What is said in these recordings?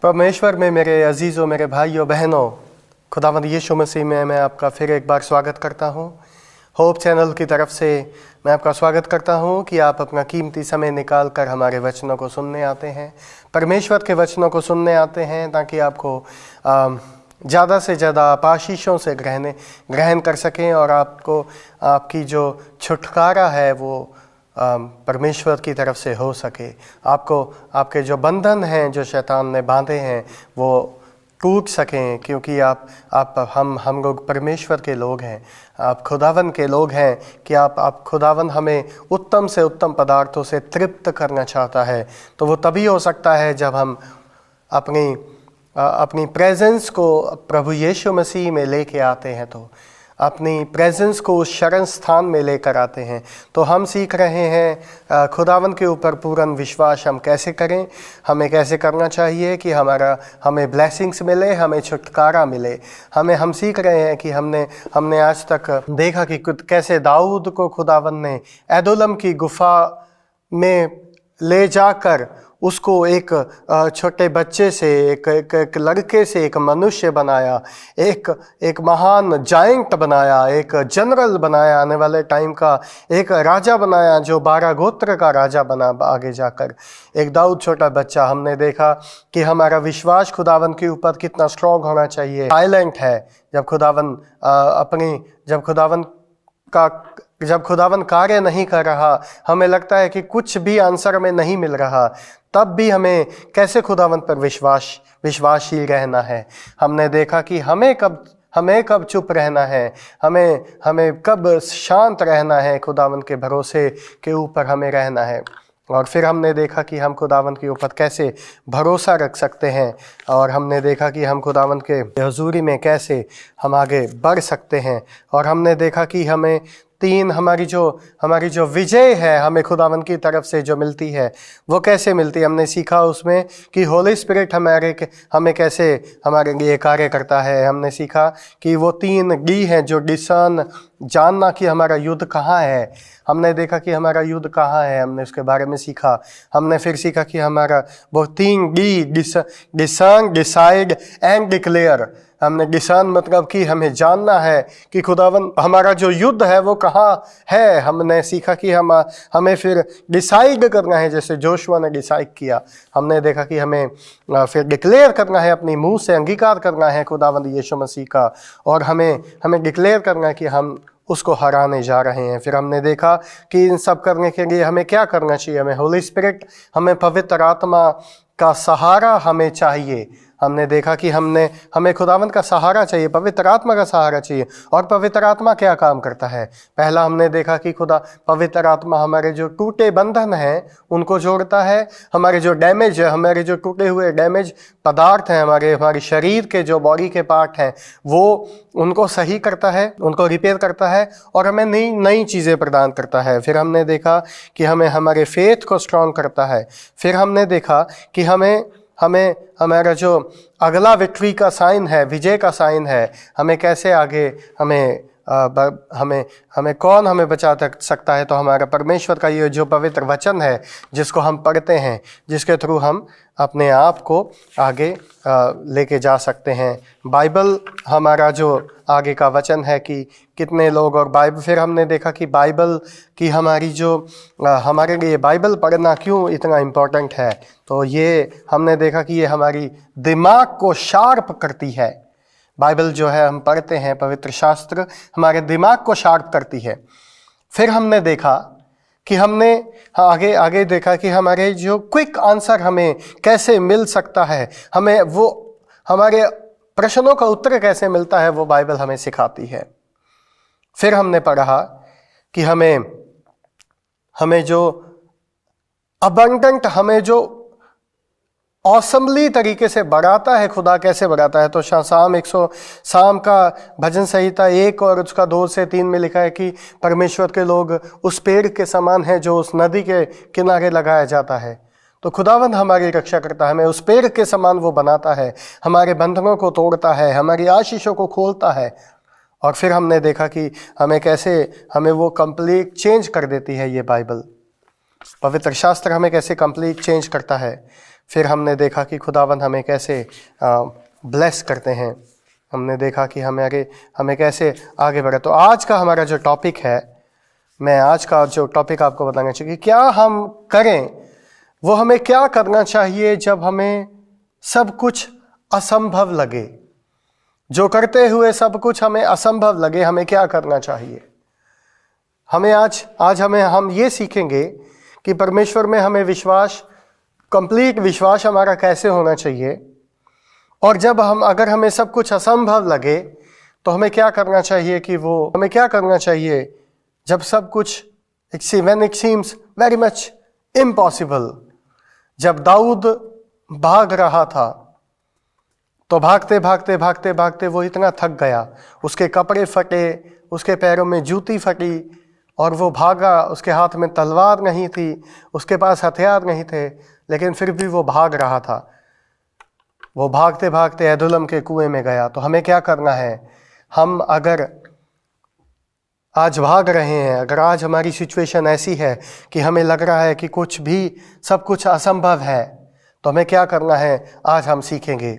परमेश्वर में मेरे अजीज़ों, मेरे भाइयों बहनों, खुदावंद यीशु मसीह में मैं आपका फिर एक बार स्वागत करता हूँ। होप चैनल की तरफ से मैं आपका स्वागत करता हूँ कि आप अपना कीमती समय निकाल कर हमारे वचनों को सुनने आते हैं, परमेश्वर के वचनों को सुनने आते हैं, ताकि आपको ज़्यादा से ज़्यादा आप आशीषों से ग्रहण कर सकें और आपको आपकी जो छुटकारा है वो परमेश्वर की तरफ से हो सके। आपको आपके जो बंधन हैं जो शैतान ने बांधे हैं वो टूट सकें, क्योंकि हम लोग परमेश्वर के लोग हैं, आप खुदावन के लोग हैं कि आप खुदावन हमें उत्तम से उत्तम पदार्थों से तृप्त करना चाहता है। तो वो तभी हो सकता है जब हम अपनी प्रेजेंस को प्रभु यीशु मसीह में लेके आते हैं, तो अपनी प्रेजेंस को उस शरण स्थान में लेकर आते हैं। तो हम सीख रहे हैं खुदावन के ऊपर पूर्ण विश्वास हम कैसे करें, हमें कैसे करना चाहिए कि हमें ब्लेसिंग्स मिले, हमें छुटकारा मिले। हम सीख रहे हैं कि हमने आज तक देखा कि कैसे दाऊद को खुदावन ने एदोलम की गुफा में ले जाकर उसको एक छोटे बच्चे से एक लड़के से एक मनुष्य बनाया, एक महान जायंट बनाया, एक जनरल बनाया, आने वाले टाइम का एक राजा बनाया, जो 12 गोत्र का राजा बना आगे जाकर। एक दाऊद छोटा बच्चा। हमने देखा कि हमारा विश्वास खुदावन के ऊपर कितना स्ट्रॉन्ग होना चाहिए। साइलेंट है जब खुदावन कार्य नहीं कर रहा, हमें लगता है कि कुछ भी आंसर हमें नहीं मिल रहा, तब भी हमें कैसे खुदावन पर विश्वासशील रहना है। हमने देखा कि हमें कब चुप रहना है, हमें कब शांत रहना है, खुदावन के भरोसे के ऊपर हमें रहना है। और फिर हमने देखा कि हम खुदावन के ऊपर कैसे भरोसा रख सकते हैं, और हमने देखा कि हम खुदावन के हजूरी में कैसे हम आगे बढ़ सकते हैं। और हमने देखा कि हमें हमारी जो विजय है हमें खुदावन की तरफ से जो मिलती है वो कैसे मिलती है। हमने सीखा उसमें कि होली स्पिरिट हमें कैसे हमारे लिए कार्य करता है। हमने सीखा कि वो 3 डी हैं जो डिसन, जानना कि हमारा युद्ध कहाँ है। हमने देखा कि हमारा युद्ध कहाँ है, हमने उसके बारे में सीखा। हमने फिर सीखा कि हमारा वो 3 डी, डिसन, डिसाइड एंड डिक्लेयर। हमने डिसन मतलब कि हमें जानना है कि खुदावन हमारा जो युद्ध है वो कहाँ है। हमने सीखा कि हमें फिर डिसाइड करना है, जैसे जोशुआ ने डिसाइड किया। हमने देखा कि हमें फिर डिक्लेयर करना है, अपने मुंह से अंगीकार करना है खुदावंद यीशु मसीह का, और हमें डिक्लेयर करना है कि हम उसको हराने जा रहे हैं। फिर हमने देखा कि इन सब करने के लिए हमें क्या करना चाहिए। हमें होली स्पिरिट, हमें पवित्र आत्मा का सहारा हमें चाहिए। हमने देखा कि हमें खुदावंद का सहारा चाहिए, पवित्र आत्मा का सहारा चाहिए। और पवित्र आत्मा क्या काम करता है? पहला हमने देखा कि पवित्र आत्मा हमारे जो टूटे बंधन हैं उनको जोड़ता है। हमारे जो डैमेज है, हमारे जो टूटे हुए डैमेज पदार्थ हैं, हमारे शरीर के जो बॉडी के पार्ट हैं, वो उनको सही करता है, उनको रिपेयर करता है, और हमें नई चीज़ें प्रदान करता है। फिर हमने देखा कि हमें हमारे फेथ को स्ट्रॉन्ग करता है। फिर हमने देखा कि हमारा जो अगला विक्ट्री का साइन है, विजय का साइन है, हमें कैसे आगे हमें कौन हमें बचा सकता है। तो हमारा परमेश्वर का ये जो पवित्र वचन है जिसको हम पढ़ते हैं, जिसके थ्रू हम अपने आप को आगे लेके जा सकते हैं। बाइबल हमारा जो आगे का वचन है कि कितने लोग, और बाइबल, फिर हमने देखा कि बाइबल की हमारे लिए बाइबल पढ़ना क्यों इतना इम्पोर्टेंट है। तो ये हमने देखा कि ये हमारी दिमाग को शार्प करती है। बाइबल जो है हम पढ़ते हैं, पवित्र शास्त्र हमारे दिमाग को शार्प करती है। फिर हमने देखा कि हमने आगे देखा कि हमारे जो क्विक आंसर हमें कैसे मिल सकता है, हमारे प्रश्नों का उत्तर कैसे मिलता है, वो बाइबल हमें सिखाती है। फिर हमने पढ़ा कि हमें जो अबंडेंट, हमें जो ऑसमली तरीके से बढ़ाता है, खुदा कैसे बढ़ाता है। तो साम का भजन संहिता 1 और उसका 2 से 3 में लिखा है कि परमेश्वर के लोग उस पेड़ के समान है जो उस नदी के किनारे लगाया जाता है। तो खुदावंद हमारी रक्षा करता है, हमें उस पेड़ के समान वो बनाता है, हमारे बंधनों को तोड़ता है, हमारी आशीषों को खोलता है। और फिर हमने देखा कि हमें वो कंप्लीट चेंज कर देती है। ये बाइबल, पवित्र शास्त्र हमें कैसे कंप्लीट चेंज करता है। फिर हमने देखा कि खुदावंद हमें कैसे ब्लेस करते हैं, हमने देखा कि हमें कैसे आगे बढ़े। तो आज का हमारा जो टॉपिक है, मैं आज का जो टॉपिक आपको बताना चाहिए, क्या हम करें, वो हमें क्या करना चाहिए जब हमें सब कुछ असंभव लगे, जो करते हुए सब कुछ हमें असंभव लगे, हमें क्या करना चाहिए। हमें आज हम ये सीखेंगे कि परमेश्वर में हमें विश्वास, कंप्लीट विश्वास हमारा कैसे होना चाहिए, और जब अगर हमें सब कुछ असंभव लगे तो हमें क्या करना चाहिए हमें क्या करना चाहिए जब सब कुछ when it seems very much impossible। जब दाऊद भाग रहा था तो भागते भागते भागते भागते वो इतना थक गया, उसके कपड़े फटे, उसके पैरों में जूती फटी, और वो भागा। उसके हाथ में तलवार नहीं थी, उसके पास हथियार नहीं थे, लेकिन फिर भी वो भाग रहा था। वो भागते भागते एदुल्लम के कुएं में गया। तो हमें क्या करना है, हम अगर आज भाग रहे हैं, अगर आज हमारी सिचुएशन ऐसी है कि हमें लग रहा है कि सब कुछ असंभव है, तो हमें क्या करना है, आज हम सीखेंगे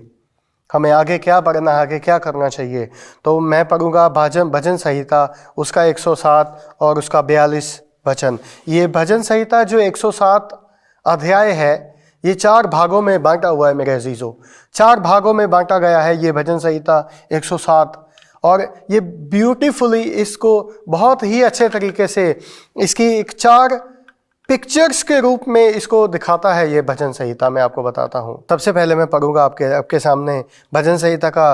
हमें आगे क्या बढ़ना है, आगे क्या करना चाहिए। तो मैं पढ़ूंगा भजन संहिता उसका 107 और उसका 42 वचन। ये भजन संहिता जो 107 अध्याय है, ये 4 भागों में बांटा हुआ है मेरे अजीजों। 4 भागों में बांटा गया है ये भजन संहिता 107, और ये ब्यूटीफुली, इसको बहुत ही अच्छे तरीके से इसकी 4 पिक्चर्स के रूप में इसको दिखाता है ये भजन संहिता। मैं आपको बताता हूँ। सबसे पहले मैं पढ़ूंगा आपके सामने भजन संहिता का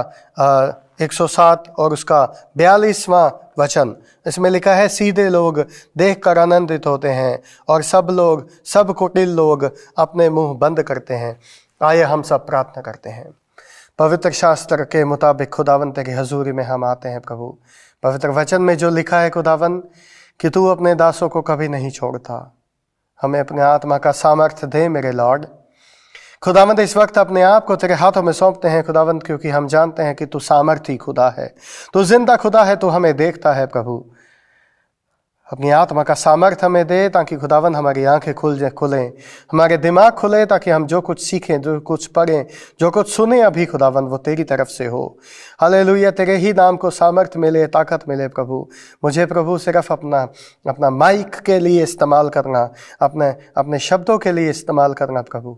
107 और उसका 42वां वचन। इसमें लिखा है, सीधे लोग देखकर आनंदित होते हैं और सब कुटिल लोग अपने मुंह बंद करते हैं। आइए हम सब प्रार्थना करते हैं। पवित्र शास्त्र के मुताबिक खुदावंत की हजूरी में हम आते हैं। प्रभु, पवित्र वचन में जो लिखा है खुदावंत कि तू अपने दासों को कभी नहीं छोड़ता, हमें अपने आत्मा का सामर्थ्य दे मेरे लॉर्ड। खुदावंत इस वक्त अपने आप को तेरे हाथों में सौंपते हैं खुदावंत, क्योंकि हम जानते हैं कि तू सामर्थी खुदा है, तू जिंदा खुदा है, तू हमें देखता है। प्रभु, अपनी आत्मा का सामर्थ्य हमें दे, ताकि खुदावंत हमारी आंखें खुलें, हमारे दिमाग खुले, ताकि हम जो कुछ सीखें, जो कुछ पढ़ें, जो कुछ सुने अभी खुदावंत, वो तेरी तरफ से हो। हालेलुया, तेरे ही नाम को सामर्थ्य मिले, ताकत मिले। प्रभु, मुझे प्रभु सिर्फ अपना माइक के लिए इस्तेमाल करना, अपने शब्दों के लिए इस्तेमाल करना प्रभु,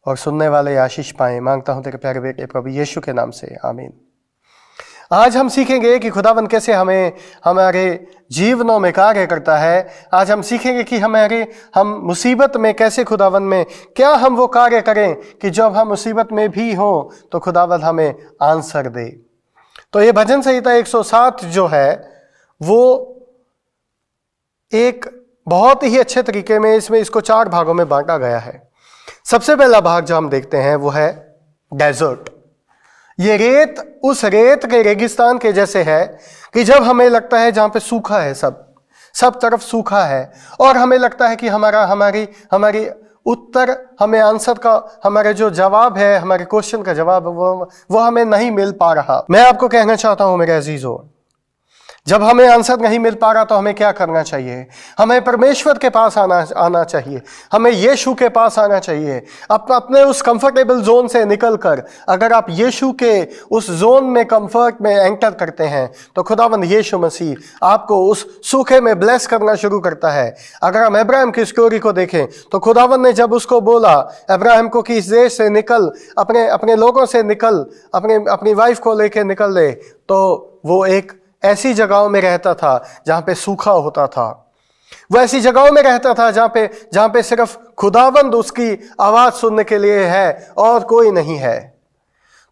और सुनने वाले आशीष पाएं। मांगता हूँ तेरे प्यारे बेटे प्रभु यीशु के नाम से, आमीन। आज हम सीखेंगे कि खुदावंत कैसे हमारे जीवनों में कार्य करता है। आज हम सीखेंगे कि हम मुसीबत में कैसे खुदावंत में क्या हम वो कार्य करें कि जब हम मुसीबत में भी हों तो खुदावंत हमें आंसर दे। तो ये भजन संहिता 107 जो है वो एक बहुत ही अच्छे तरीके में इसको 4 भागों में बांटा गया है। सबसे पहला भाग जो हम देखते हैं वो है डेजर्ट। ये रेत उस रेत के रेगिस्तान के जैसे है कि जब हमें लगता है जहां पे सूखा है, सब तरफ सूखा है, और हमें लगता है कि हमारी उत्तर, हमें आंसर का, हमारे जो जवाब है, हमारे क्वेश्चन का जवाब वो हमें नहीं मिल पा रहा। मैं आपको कहना चाहता हूं मेरे अजीजों, जब हमें आंसर नहीं मिल पा रहा तो हमें क्या करना चाहिए? हमें परमेश्वर के पास आना चाहिए, हमें यीशु के पास आना चाहिए। अपने उस कंफर्टेबल जोन से निकलकर अगर आप यीशु के उस जोन में, कंफर्ट में एंटर करते हैं तो खुदावंद यीशु मसीह आपको उस सूखे में ब्लेस करना शुरू करता है। अगर हम अब्राहम की स्टोरी को देखें तो खुदावंद ने जब उसको बोला अब्राहम को कि इस देश से निकल, अपने लोगों से निकल, अपनी वाइफ को लेके निकल ले, तो वो एक ऐसी जगहों में रहता था जहां पे सूखा होता था। वो ऐसी जगहों में रहता था जहां पे सिर्फ खुदावंद उसकी आवाज सुनने के लिए है और कोई नहीं है।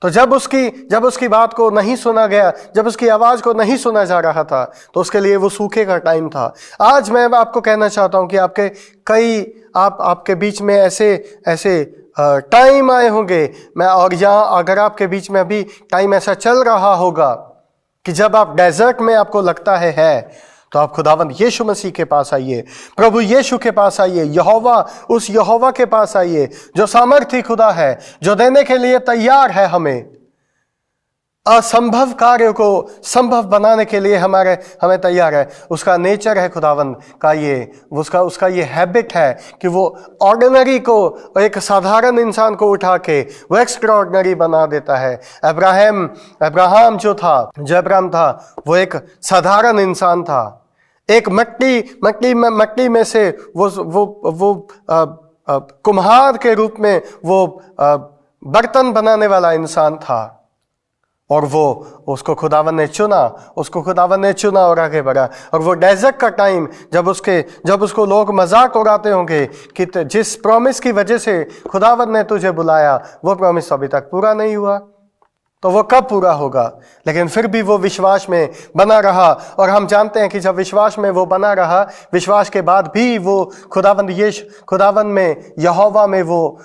तो जब उसकी बात को नहीं सुना गया, जब उसकी आवाज को नहीं सुना जा रहा था, तो उसके लिए वो सूखे का टाइम था। आज मैं आपको कहना चाहता हूं कि आपके बीच में ऐसे टाइम आए होंगे, और यहाँ अगर आपके बीच में अभी टाइम ऐसा चल रहा होगा कि जब आप डेजर्ट में आपको लगता है तो आप खुदावंद यीशु मसीह के पास आइए, प्रभु यीशु के पास आइए, उस यहोवा के पास आइए जो सामर्थी खुदा है, जो देने के लिए तैयार है हमें। असंभव कार्य को संभव बनाने के लिए हमें तैयार है। उसका नेचर है खुदावंद का उसका ये हैबिट है कि वो ऑर्डिनरी को, एक साधारण इंसान को उठा के वो एक्स्ट्राऑर्डिनरी बना देता है। अब्राहम जो अब्राहम था वो एक साधारण इंसान था। एक मट्टी में से वो कुम्हार के रूप में वो बर्तन बनाने वाला इंसान था, और उसको खुदावन ने चुना और आगे बढ़ा। और वो डेजर्ट का टाइम जब उसको लोग मजाक उड़ाते होंगे कि जिस प्रॉमिस की वजह से खुदावन ने तुझे बुलाया वो प्रॉमिस अभी तक पूरा नहीं हुआ, तो वो कब पूरा होगा? लेकिन फिर भी वो विश्वास में बना रहा। और हम जानते हैं कि जब विश्वास में वो बना रहा, विश्वास के बाद भी वो खुदावन में, यहोवा में वो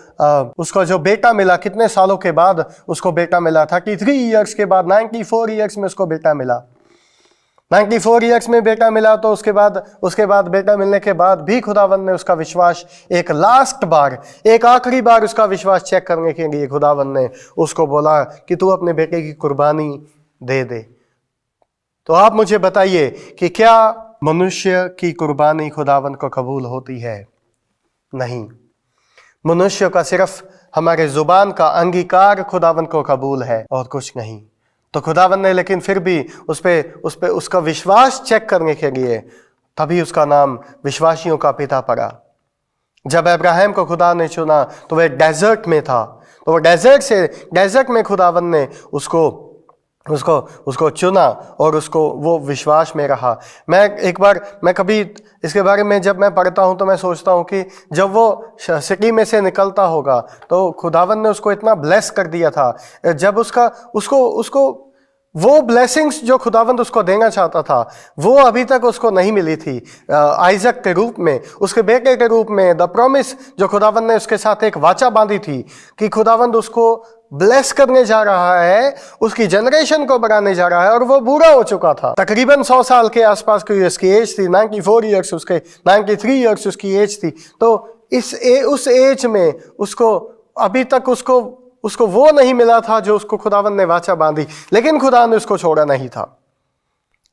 उसको जो बेटा मिला, कितने सालों के बाद उसको बेटा मिला, 33 ईयर्स के बाद, 94 ईयर्स में उसको बेटा मिला। 94 ईयर्स में बेटा मिला। तो उसके बाद बेटा मिलने के बाद भी खुदावन ने उसका विश्वास एक आखिरी बार उसका विश्वास चेक करने के लिए खुदावन ने उसको बोला कि तू अपने बेटे की कुर्बानी दे दे। तो आप मुझे बताइए कि क्या मनुष्य की कुर्बानी खुदावन को कबूल होती है? नहीं। मनुष्य का सिर्फ हमारे जुबान का अंगीकार खुदावन को कबूल है और कुछ नहीं। तो खुदावन ने लेकिन फिर भी उस पे उसका विश्वास चेक करने के लिए तभी उसका नाम विश्वासियों का पिता पड़ा। जब अब्राहम को खुदा ने चुना तो वह डेजर्ट में था, तो वो डेजर्ट में खुदावन ने उसको चुना और वो विश्वास में रहा। मैं कभी इसके बारे में जब मैं पढ़ता हूं तो मैं सोचता हूं कि जब वो सिटी में से निकलता होगा तो खुदावन ने उसको इतना ब्लेस कर दिया था। जब उसको वो ब्लेसिंग्स जो खुदावंद उसको देना चाहता था वो अभी तक उसको नहीं मिली थी। आइजक के रूप में, उसके बेटे के रूप में, द प्रॉमिस जो खुदावंद ने उसके साथ एक वाचा बांधी थी कि खुदावंद उसको ब्लेस करने जा रहा है, उसकी जनरेशन को बढ़ाने जा रहा है, और वो बूढ़ा हो चुका था। तकरीबन 100 साल के आसपास की उसकी एज थी। 94 ईयर्स उसके 93 ईयर्स उसकी एज थी। तो उस एज में उसको अभी तक उसको वो नहीं मिला था जो उसको खुदावन ने वाचा बांधी, लेकिन खुदा ने उसको छोड़ा नहीं था।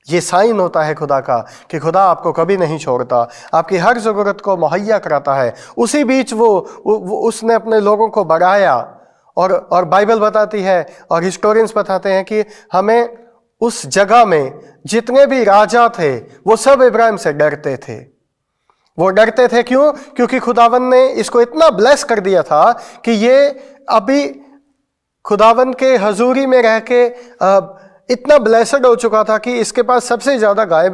ये साइन होता है खुदा का कि खुदा आपको कभी नहीं छोड़ता, आपकी हर जरूरत को मुहैया कराता है। उसी बीच वो उसने अपने लोगों को बढ़ाया। और बाइबल बताती है और हिस्टोरियंस बताते हैं कि हमें उस जगह में जितने भी राजा थे वो सब इब्राहिम से डरते थे। वो डरते थे क्यों? क्योंकि खुदावन ने इसको इतना ब्लेस कर दिया था कि ये अभी खुदावन के हजूरी में रह के इतना ब्लेसड हो चुका था कि इसके पास सबसे ज़्यादा गाय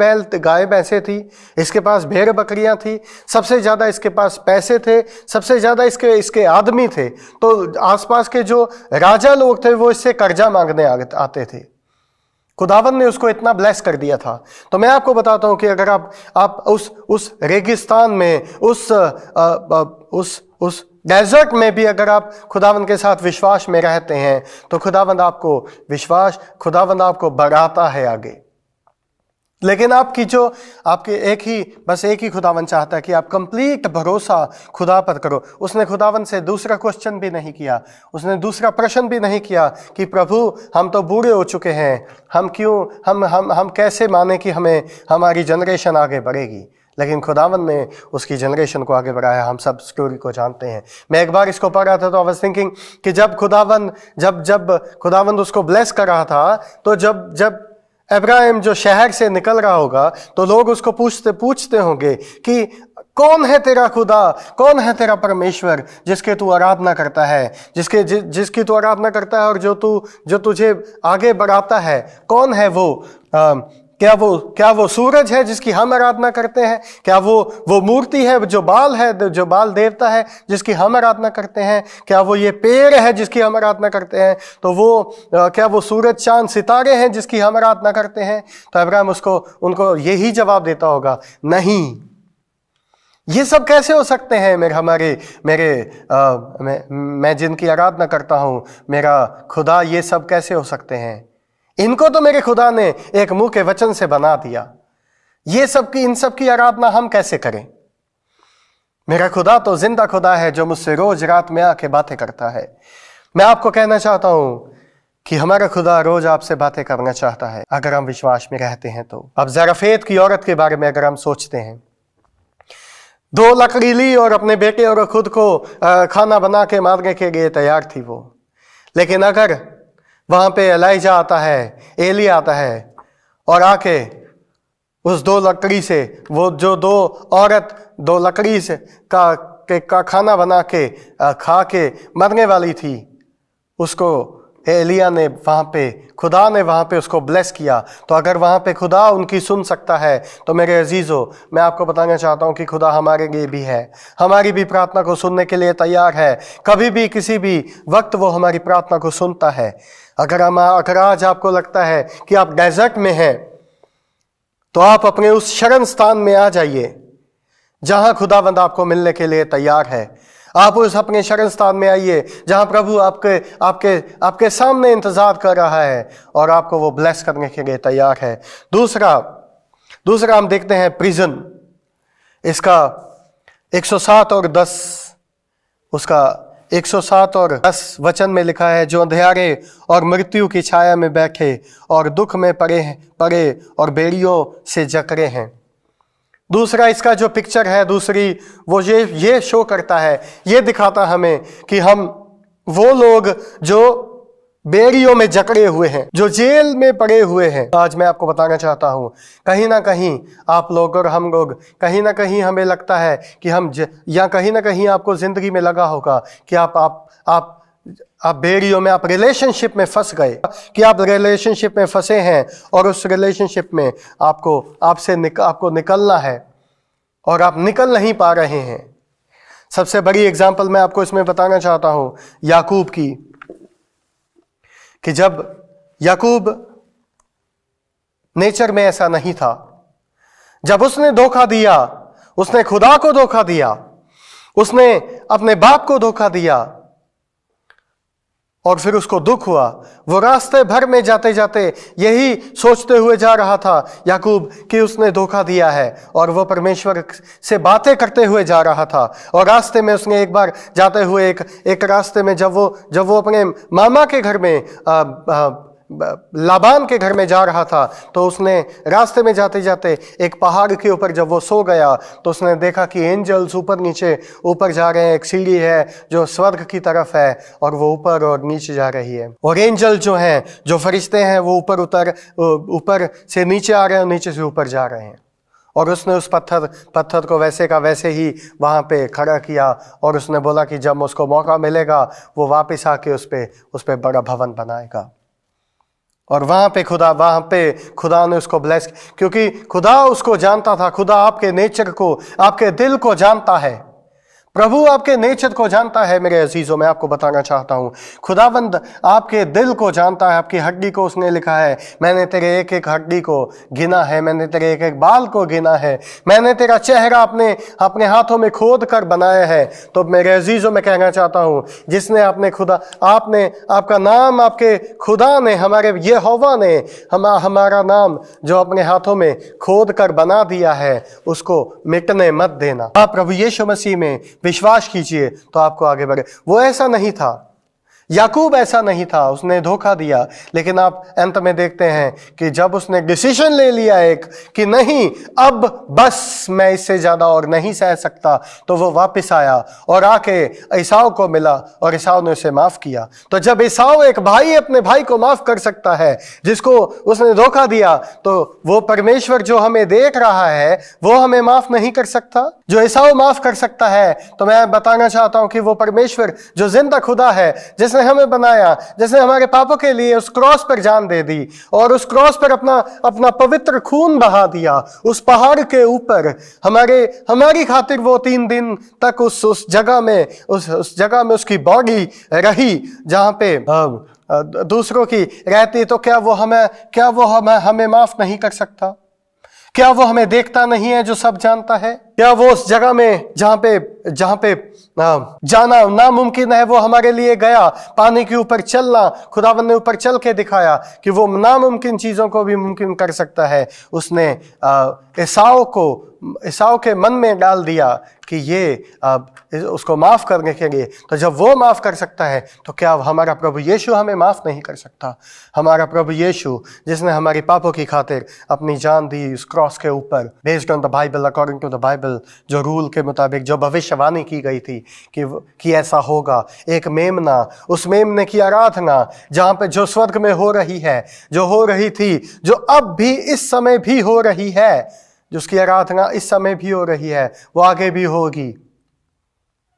भैंसें थी, इसके पास भेड़ बकरियां थी, सबसे ज़्यादा इसके पास पैसे थे, सबसे ज़्यादा इसके आदमी थे। तो आसपास के जो राजा लोग थे वो इससे कर्जा मांगने आते थे। खुदावन ने उसको इतना ब्लेस कर दिया था। तो मैं आपको बताता हूं कि अगर आप उस रेगिस्तान में, उस डेजर्ट में भी अगर आप खुदावंद के साथ विश्वास में रहते हैं तो खुदावंद आपको बढ़ाता है आगे। लेकिन बस एक ही खुदावंद चाहता है कि आप कंप्लीट भरोसा खुदा पर करो। उसने खुदावंद से दूसरा क्वेश्चन भी नहीं किया, उसने दूसरा प्रश्न भी नहीं किया कि प्रभु हम तो बूढ़े हो चुके हैं, हम कैसे माने कि हमारी जनरेशन आगे बढ़ेगी। लेकिन खुदावन ने उसकी जनरेशन को आगे बढ़ाया। हम सब स्टोरी को जानते हैं। मैं एक बार इसको पढ़ रहा था तो आई वाज थिंकिंग कि जब खुदावन उसको ब्लेस कर रहा था, तो जब इब्राहिम जो शहर से निकल रहा होगा तो लोग उसको पूछते होंगे कि कौन है तेरा खुदा, कौन है तेरा परमेश्वर जिसके तू आराधना करता है, जिसकी तू आराधना करता है और जो तुझे आगे बढ़ाता है, कौन है वो? क्या वो सूरज है जिसकी हम आराधना करते हैं? क्या वो मूर्ति है जो बाल देवता है जिसकी हम आराधना करते हैं? क्या वो ये पेड़ है जिसकी हम आराधना करते हैं? तो क्या वो सूरज चांद सितारे हैं जिसकी हम आराधना करते हैं? तो अब्राहम उनको यही जवाब देता होगा, नहीं, ये सब कैसे हो सकते हैं? मैं जिनकी आराधना करता हूं, मेरा खुदा, ये सब कैसे हो सकते हैं? इनको तो मेरे खुदा ने एक मुंह के वचन से बना दिया। इन सब की आराधना हम कैसे करें? मेरा खुदा तो जिंदा खुदा है जो मुझसे रोज रात में आके बातें करता है। मैं आपको कहना चाहता हूं कि हमारा खुदा रोज आपसे बातें करना चाहता है अगर हम विश्वास में रहते हैं तो। अब ज़रफ़ेत की औरत के बारे में अगर हम सोचते हैं, 2 लकड़ी ली और अपने बेटे और खुद को खाना बना के मारने के लिए तैयार थी वो। लेकिन अगर वहां पे एलाइजा आता है, एली आता है और आके उस 2 लकड़ी से, वो जो 2 औरत 2 लकड़ी से का खाना बना के खा के मरने वाली थी, उसको एलिया ने वहाँ पे, खुदा ने वहाँ पे उसको ब्लेस किया। तो अगर वहाँ पे खुदा उनकी सुन सकता है तो मेरे अजीज़ों, मैं आपको बताना चाहता हूँ कि खुदा हमारे लिए भी है, हमारी भी प्रार्थना को सुनने के लिए तैयार है। कभी भी किसी भी वक्त वो हमारी प्रार्थना को सुनता है। अगर आज आपको लगता है कि आप डेजर्ट में हैं, तो आप अपने उस शरण स्थान में आ जाइए जहाँ खुदावंद आपको मिलने के लिए तैयार है। आप उस अपने शरण स्थान में आइए जहां प्रभु आपके सामने इंतजार कर रहा है और आपको वो ब्लेस करने के लिए तैयार है। दूसरा हम देखते हैं प्रिजन। इसका 107 और 10, उसका 107 और 10 वचन में लिखा है, जो अंधेरे और मृत्यु की छाया में बैठे और दुख में पड़े और बेड़ियों से जकड़े हैं। दूसरा इसका जो पिक्चर है, दूसरी वो ये शो करता है, ये दिखाता हमें कि हम वो लोग जो बेड़ियों में जकड़े हुए हैं, जो जेल में पड़े हुए हैं। आज मैं आपको बताना चाहता हूं, कहीं ना कहीं आप लोग और हम लोग, कहीं ना कहीं हमें लगता है कि हम या कहीं ना कहीं आपको जिंदगी में लगा होगा कि आप बेड़ियों में, आप रिलेशनशिप में फंस गए, कि आप रिलेशनशिप में फंसे हैं और उस रिलेशनशिप में आपको निकलना है और आप निकल नहीं पा रहे हैं। सबसे बड़ी एग्जांपल मैं आपको इसमें बताना चाहता हूं याकूब की, कि जब याकूब नेचर में ऐसा नहीं था, जब उसने धोखा दिया, उसने खुदा को धोखा दिया, उसने अपने बाप को धोखा दिया और फिर उसको दुख हुआ। वो रास्ते भर में जाते जाते यही सोचते हुए जा रहा था याकूब कि उसने धोखा दिया है, और वो परमेश्वर से बातें करते हुए जा रहा था। और रास्ते में उसने एक बार जाते हुए एक रास्ते में जब वो अपने मामा के घर में लाबान के घर में जा रहा था, तो उसने रास्ते में जाते जाते एक पहाड़ के ऊपर जब वो सो गया तो उसने देखा कि एंजल्स ऊपर जा रहे हैं। एक सीढ़ी है जो स्वर्ग की तरफ है और वो ऊपर और नीचे जा रही है, और एंजल जो हैं, जो फरिश्ते हैं, वो ऊपर से नीचे आ रहे हैं और नीचे से ऊपर जा रहे हैं। और उसने उस पत्थर को वैसे का वैसे ही वहाँ पे खड़ा किया और उसने बोला कि जब उसको मौका मिलेगा वो वापस आके उस पे बड़ा भवन बनाएगा। और वहाँ पे खुदा ने उसको ब्लेस, क्योंकि खुदा उसको जानता था। खुदा आपके नेचर को, आपके दिल को जानता है। प्रभु आपके नेचर को जानता है। मेरे अजीजों, मैं आपको बताना चाहता हूँ, खुदावंद आपके दिल को जानता है। आपकी हड्डी को उसने लिखा है, मैंने तेरे एक एक हड्डी को गिना है, मैंने तेरे एक एक बाल को गिना है, मैंने तेरा चेहरा अपने हाथों में खोद कर बनाया है। तो मेरे अजीजों, मैं कहना चाहता हूँ, जिसने आपका नाम, आपके खुदा ने, हमारे यहोवा ने हमारा नाम जो अपने हाथों में खोद कर बना दिया है, उसको मिटने मत देना। आप प्रभु यीशु मसीह में विश्वास कीजिए तो आपको आगे बढ़े। वो ऐसा नहीं था, याकूब ऐसा नहीं था, उसने धोखा दिया। लेकिन आप अंत में देखते हैं कि जब उसने डिसीजन ले लिया एक कि नहीं, अब बस मैं इससे ज्यादा और नहीं सह सकता, तो वो वापस आया और आके ईसाऊ को मिला और ईसाऊ ने उसे माफ किया। तो जब ईसाऊ, एक भाई अपने भाई को माफ कर सकता है जिसको उसने धोखा दिया, तो वो परमेश्वर जो हमें देख रहा है वो हमें माफ नहीं कर सकता? जो ईसाऊ माफ कर सकता है, तो मैं बताना चाहता हूं कि वो परमेश्वर जो जिंदा खुदा है, जिसने हमें बनाया, जिसने हमारे पापों के लिए उस क्रॉस पर जान दे दी और उस क्रॉस पर अपना पवित्र खून बहा दिया, उस पहाड़ के ऊपर हमारी खातिर वो 3 दिन तक उस जगह में उसकी बॉडी रही जहां पे दूसरों की रहती। तो क्या वो हमें माफ नहीं कर सकता? क्या वो हमें देखता नहीं है जो सब जानता है? क्या वो उस जगह में जहां पे जाना नामुमकिन है, वो हमारे लिए गया? पानी के ऊपर चलना, खुदावंद ने ऊपर चल के दिखाया कि वो नामुमकिन चीजों को भी मुमकिन कर सकता है। उसने ईसाऊ को ईसाऊ के मन में डाल दिया कि ये अब उसको माफ़ करने के लिए, तो जब वो माफ़ कर सकता है तो क्या हमारा प्रभु यीशु हमें माफ़ नहीं कर सकता? हमारा प्रभु यीशु जिसने हमारी पापों की खातिर अपनी जान दी उस क्रॉस के ऊपर, based on the Bible, according to the Bible, जो रूल के मुताबिक, जो भविष्यवाणी की गई थी कि ऐसा होगा, एक मेमना, उस मेमने की आराधना जहाँ पे जो स्वर्ग में हो रही है, जो हो रही थी, जो अब भी इस समय भी हो रही है, जिसकी आराधना इस समय भी हो रही है, वो आगे भी होगी,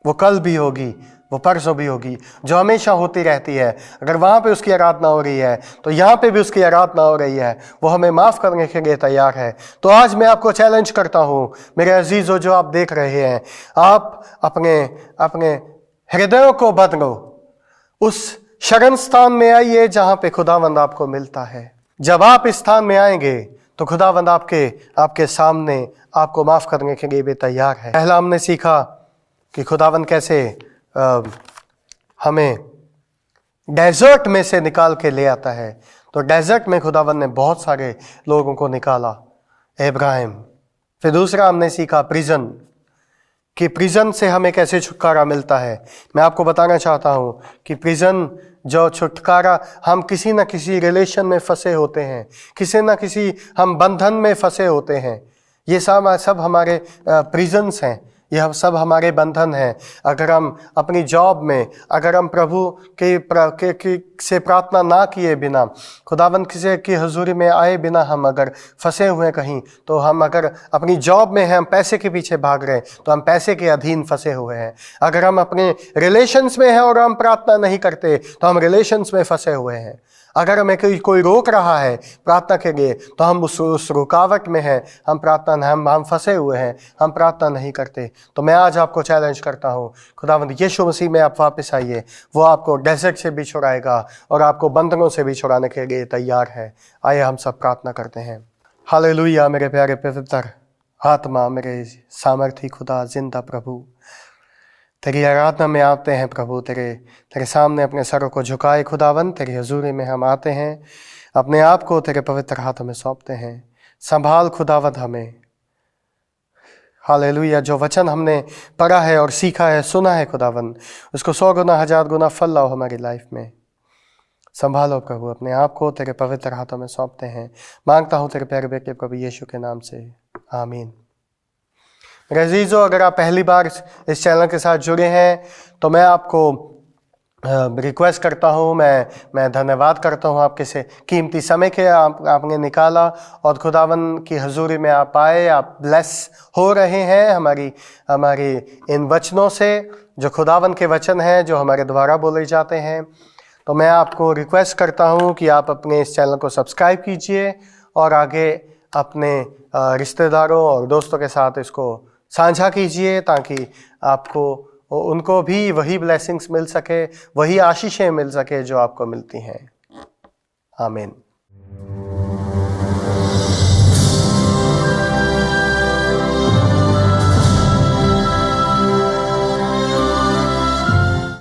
वो कल भी होगी, वो परसों भी होगी, जो हमेशा होती रहती है। अगर वहाँ पे उसकी आराधना हो रही है तो यहाँ पे भी उसकी आराधना हो रही है। वो हमें माफ़ करने के लिए तैयार है। तो आज मैं आपको चैलेंज करता हूँ मेरे अजीज़ों, जो आप देख रहे हैं, आप अपने अपने हृदयों को बदलो, उस शरण स्थान में आइए जहाँ पे खुदावंद आपको मिलता है। जब आप इस स्थान में आएंगे तो खुदावंद आपके सामने आपको माफ़ करने के लिए भी तैयार है। पहला हमने सीखा कि खुदावंद कैसे हमें डेजर्ट में से निकाल के ले आता है। तो डेजर्ट में खुदावंद ने बहुत सारे लोगों को निकाला, इब्राहिम। फिर दूसरा हमने सीखा प्रिजन, कि प्रिजन से हमें कैसे छुटकारा मिलता है। मैं आपको बताना चाहता हूँ कि प्रिजन जो छुटकारा, हम किसी न किसी रिलेशन में फंसे होते हैं, किसी न किसी हम बंधन में फंसे होते हैं। ये सब हमारे प्रिजन्स हैं, यह सब हमारे बंधन हैं। अगर हम अपनी जॉब में, अगर हम प्रभु से प्रार्थना ना किए बिना, खुदावंद किसी की हजूरी में आए बिना हम अगर फंसे हुए कहीं, तो हम अगर अपनी जॉब में हैं, हम पैसे के पीछे भाग रहे हैं, तो हम पैसे के अधीन फंसे हुए हैं। अगर हम अपने रिलेशंस में हैं और हम प्रार्थना नहीं करते तो हम रिलेशंस में फंसे हुए हैं। अगर हमें कोई रोक रहा है प्रार्थना के लिए तो हम उस रुकावट में हैं, हम फंसे हुए हैं, हम प्रार्थना नहीं करते। तो मैं आज आपको चैलेंज करता हूँ, खुदावंद यीशु मसीह में आप वापस आइए। वो आपको डेजर्ट से भी छुड़ाएगा और आपको बंधनों से भी छुड़ाने के लिए तैयार है। आइए हम सब प्रार्थना करते हैं। हालेलुया। मेरे प्यारे पवित्र आत्मा, मेरे सामर्थी खुदा, जिंदा प्रभु, तेरी आराधना में आते हैं प्रभु, तेरे सामने अपने सरों को झुकाए खुदावंद, तेरी हजूरी में हम आते हैं, अपने आप को तेरे पवित्र हाथों में सौंपते हैं। संभाल खुदावंद हमें। हालेलुया। जो वचन हमने पढ़ा है और सीखा है, सुना है खुदावंद, उसको 100 गुना 1000 गुना फल लाओ हमारी लाइफ में। संभालो प्रभु, अपने आप को तेरे पवित्र हाथों में सौंपते हैं। मांगता हूँ तेरे प्यारे बेटे प्रभु यीशु के नाम से, आमीन। अजीजों, अगर आप पहली बार इस चैनल के साथ जुड़े हैं तो मैं आपको रिक्वेस्ट करता हूँ, मैं धन्यवाद करता हूँ आपके से कीमती समय के आपने निकाला और खुदावन की हजूरी में आप आए। आप ब्लेस हो रहे हैं हमारी इन वचनों से, जो खुदावन के वचन हैं, जो हमारे द्वारा बोले जाते हैं। तो मैं आपको रिक्वेस्ट करता हूँ कि आप अपने इस चैनल को सब्सक्राइब कीजिए और आगे अपने रिश्तेदारों और दोस्तों के साथ इसको साझा कीजिए, ताकि आपको उनको भी वही ब्लेसिंग्स मिल सके, वही आशीषें मिल सके जो आपको मिलती हैं। आमीन।